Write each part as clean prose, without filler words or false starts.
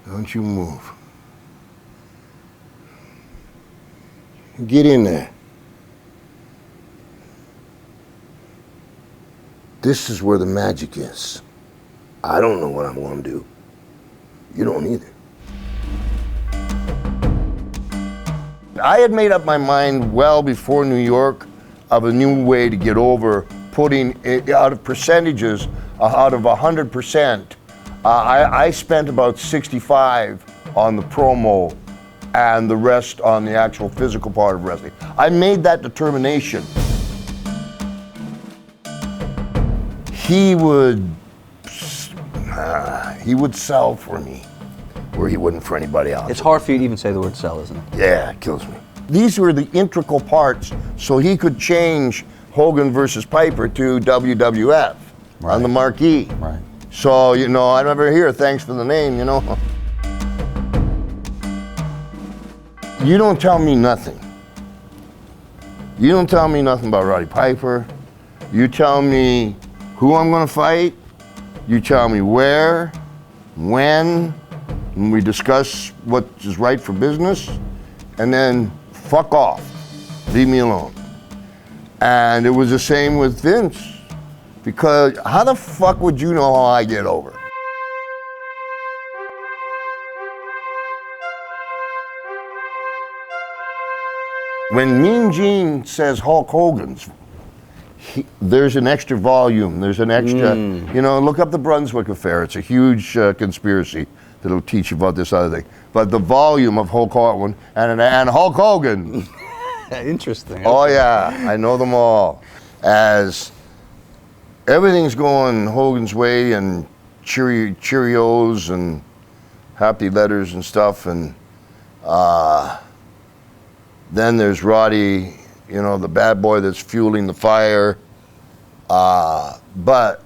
Don't you move. Get in there. This is where the magic is. I don't know what I'm going to do. You don't either. I had made up my mind well before New York of a new way to get over putting it out of percentages, out of 100%. I spent about 65 on the promo and the rest on the actual physical part of wrestling. I made that determination. He would sell for me, where he wouldn't for anybody else. It's hard for you to even say the word sell, isn't it? Yeah, it kills me. These were the integral parts, so he could change Hogan versus Piper to WWF on the marquee. Right. So, I never hear thanks for the name, You don't tell me nothing. You don't tell me nothing about Roddy Piper. You tell me who I'm gonna fight. You tell me where, when, and we discuss what is right for business, and then fuck off. Leave me alone. And it was the same with Vince, because how the fuck would you know how I get over? When Mean Gene says Hulk Hogan's, there's an extra volume, there's an extra, look up the Brunswick Affair. It's a huge conspiracy that'll teach you about this other thing. But the volume of Hulk Hogan and Hulk Hogan. Interesting. Oh yeah, I know them all. As everything's going Hogan's way and Cheerios and happy letters and stuff, and then there's Roddy, the bad boy that's fueling the fire. But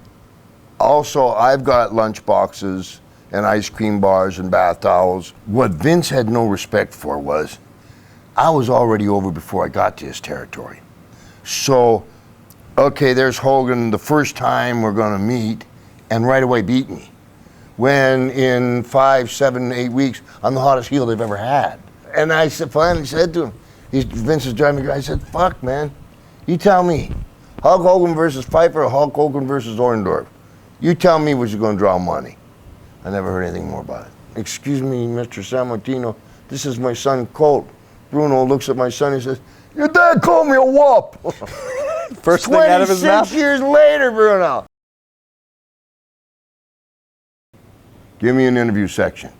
also I've got lunch boxes and ice cream bars and bath towels. What Vince had no respect for was, I was already over before I got to his territory. So, okay, there's Hogan the first time we're gonna meet, and right away beat me. When in 5, 7, 8 weeks, I'm the hottest heel they've ever had. And I finally said to him, Vince is driving me, I said, fuck man, you tell me, Hulk Hogan versus Piper or Hulk Hogan versus Orndorff? You tell me which is gonna draw money. I never heard anything more about it. Excuse me, Mr. Sammartino, this is my son Colt. Bruno looks at my son and says, your dad called me a whoop. First thing out of his mouth. 26 years later, Bruno. Give me an interview section.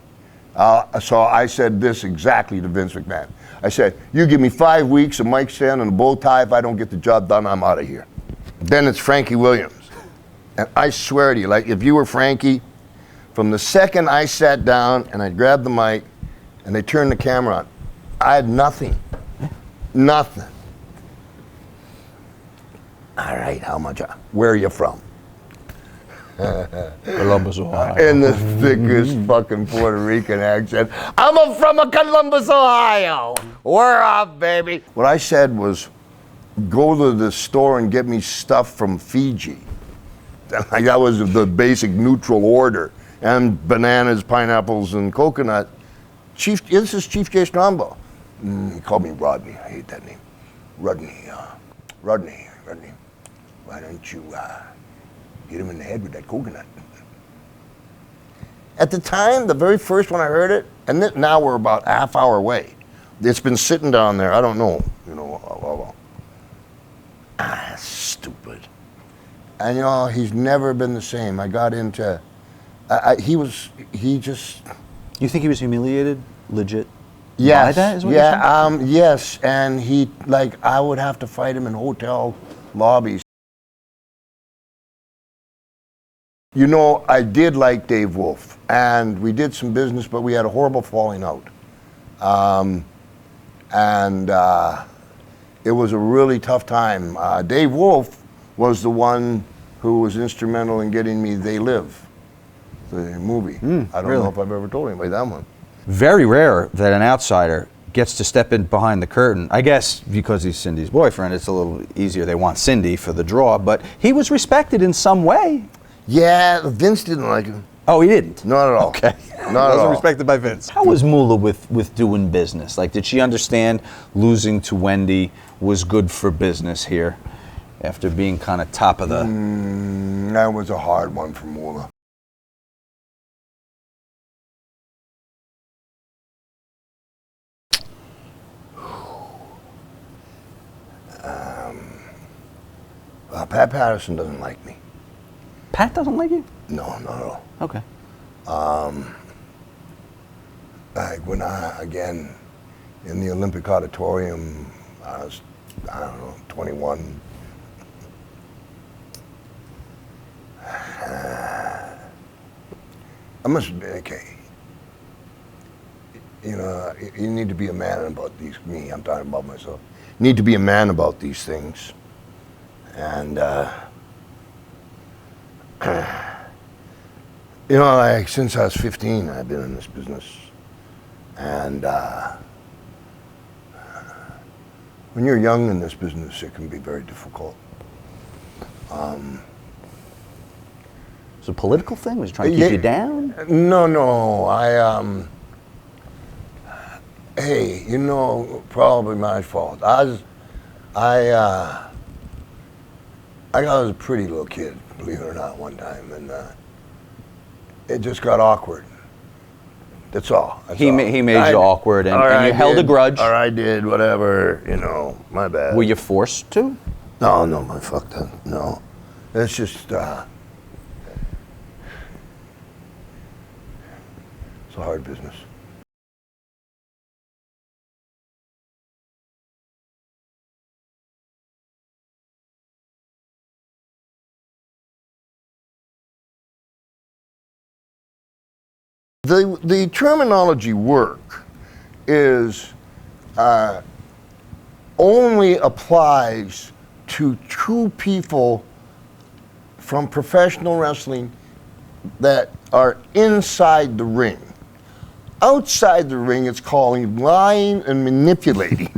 So I said this exactly to Vince McMahon. I said, you give me 5 weeks, a mic stand, and a bow tie. If I don't get the job done, I'm out of here. Then it's Frankie Williams. And I swear to you, like if you were Frankie, from the second I sat down and I grabbed the mic and they turned the camera on, I had nothing. Nothing. All right, how much? Where are you from? Columbus, Ohio. In the thickest fucking Puerto Rican accent. I'm from Columbus, Ohio. We're off, baby. What I said was, go to the store and get me stuff from Fiji. That was the basic neutral order. And bananas, pineapples, and coconut. This is Chief Jay Strombo. He called me Rodney. I hate that name. Rodney. Why don't you get him in the head with that coconut? At the time, the very first when I heard it, and now we're about a half hour away. It's been sitting down there. I don't know. Stupid. And he's never been the same. I got into. He just. You think he was humiliated, legit? Yes. By that is what you're saying? Yes, and I would have to fight him in hotel lobbies. I did like Dave Wolf, and we did some business, but we had a horrible falling out. It was a really tough time. Dave Wolf was the one who was instrumental in getting me They Live, the movie. I don't know if I've ever told anybody that one. Very rare that an outsider gets to step in behind the curtain. I guess because he's Cindy's boyfriend, it's a little easier. They want Cindy for the draw, but he was respected in some way. Yeah, Vince didn't like him. Oh, he didn't? Not at all. Okay. Not at Wasn't all. respected by Vince. How was Moolah with doing business? Like, did she understand losing to Wendy was good for business here after being kind of top of the... That was a hard one for Moolah. Pat Patterson doesn't like me. Pat doesn't like you? No, not at all. Okay. Like when again, in the Olympic Auditorium, I was, I don't know, 21. I must admit, okay, you know, you need to be a man about these, I'm talking about myself, you need to be a man about these things. And, you know, like since I was 15, I've been in this business. And when you're young in this business, it can be very difficult. It's a political thing? Was he trying to keep you down? No. Hey, you know, probably my fault. I was a pretty little kid, believe it or not, one time, and it just got awkward. That's all. He made you awkward, and you held a grudge. Or I did, whatever, you know, my bad. Were you forced to? No, my fuck that, no. It's just, it's a hard business. The terminology work is only applies to two people from professional wrestling that are inside the ring. Outside the ring, it's called lying and manipulating.